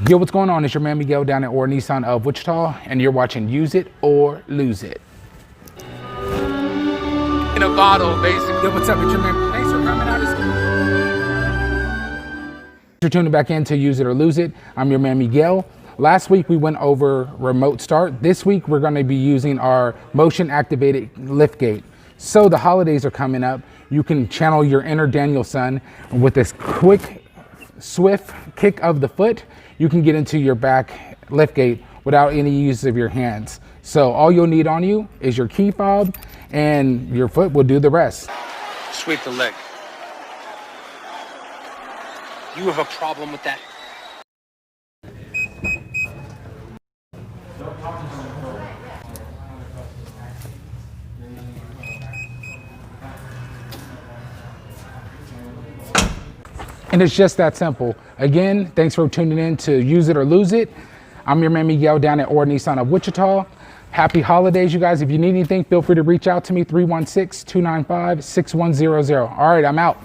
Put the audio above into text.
Yo, what's going on? It's your man Miguel down at ORRNISSANOFWICHITA Nissan of Wichita, and you're watching Use It or Lose It. In a bottle, basically. Yo, what's up? It's your man. Thanks for coming out. You're tuning back in to Use It or Lose It. I'm your man Miguel. Last week we went over remote start. This week we're going to be using our motion activated liftgate. So the holidays are coming up. You can channel your inner Danielson with this quick, swift kick of the foot. You can get into your back liftgate without any use of your hands. So all you'll need on you is your key fob, and your foot will do the rest. Sweep the leg. You have a problem with that? And it's just that simple. Again, thanks for tuning in to Use It or Lose It. I'm your man Miguel down at ORRNISSAN of Wichita. Happy holidays, you guys. If you need anything, feel free to reach out to me, 316-295-6100. All right, I'm out.